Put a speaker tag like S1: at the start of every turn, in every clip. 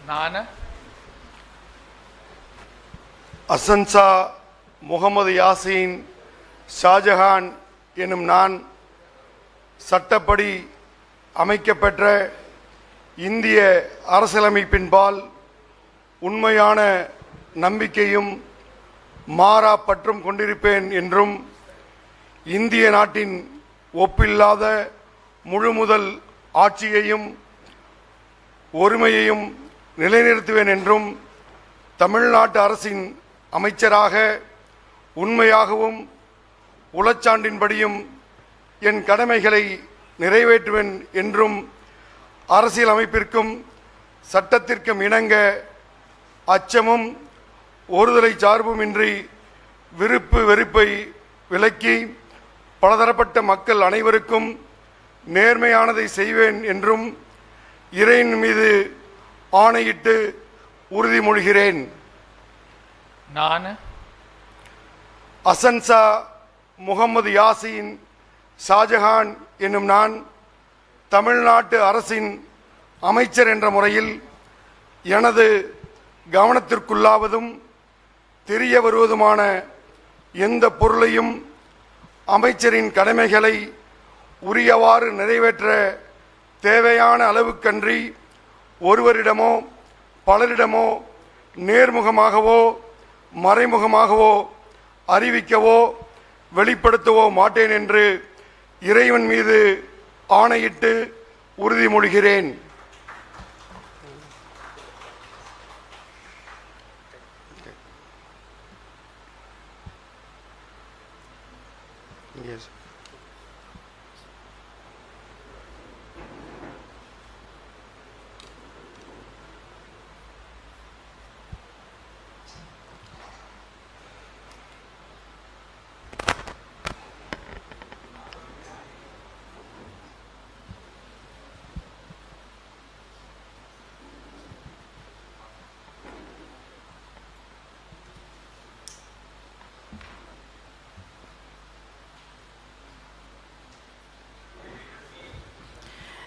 S1: நான்
S2: அசன்சா முகமது யாசின் ஷாஜஹான் எனும் நான் சட்டப்படி அமைக்கப்பெற்ற இந்திய அரசியலமைப்பின்பால் உண்மையான நம்பிக்கையும் மாறா பற்றும் கொண்டிருப்பேன் என்றும் இந்திய நாட்டின் ஒப்பில்லாத முழுமுதல் ஆட்சியையும் ஒருமையையும் நிலைநிறுத்துவேன் என்றும் தமிழ்நாட்டு அரசின் அமைச்சராக உண்மையாகவும் உளச்சான்றின்படியும் என் கடமைகளை நிறைவேற்றுவேன் என்றும் அரசியல் அமைப்பிற்கும் சட்டத்திற்கும் இணங்க அச்சமும் ஒருதலை சார்புமின்றி விருப்பு வெறுப்பை விலக்கி பலதரப்பட்ட மக்கள் அனைவருக்கும் நேர்மையானதை செய்வேன் என்றும் இறைவன் மீது ஆணையிட்டு உறுதிமொழிகிறேன்.
S1: நான்
S2: அசன்சா முகமது யாசின் ஷாஜஹான் என்னும் நான் தமிழ்நாட்டு அரசின் அமைச்சர் என்ற முறையில் எனது கவனத்திற்குள்ளாவதும் தெரிய வருவதுமான எந்த பொருளையும் அமைச்சரின் கடமைகளை உரியவாறு நிறைவேற்ற தேவையான அளவுக்கன்றி ஒருவரிடமோ பலரிடமோ நேர்முகமாகவோ மறைமுகமாகவோ அறிவிக்கவோ வெளிப்படுத்தவோ மாட்டேன் என்று இறைவன் மீது ஆணையிட்டு உறுதிமொழிகிறேன். Yes.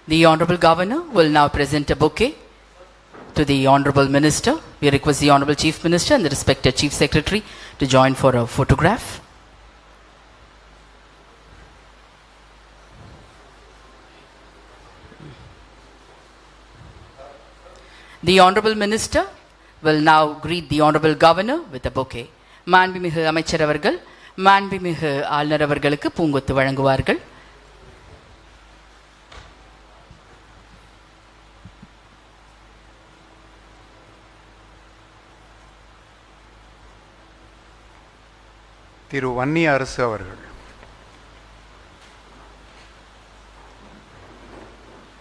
S3: The Honorable Governor will now present a bouquet to the Honorable Minister. We request the Honorable Chief Minister and the respected Chief Secretary to join for a photograph. The Honorable Minister will now greet the Honorable Governor with a bouquet. மாண்புமிகு அமைச்சர் அவர்கள் மாண்புமிகு ஆளுநர் அவர்களுக்கு பூங்கொத்து வழங்குவார்கள்.
S4: திரு வன்னி அரசு அவர்கள்.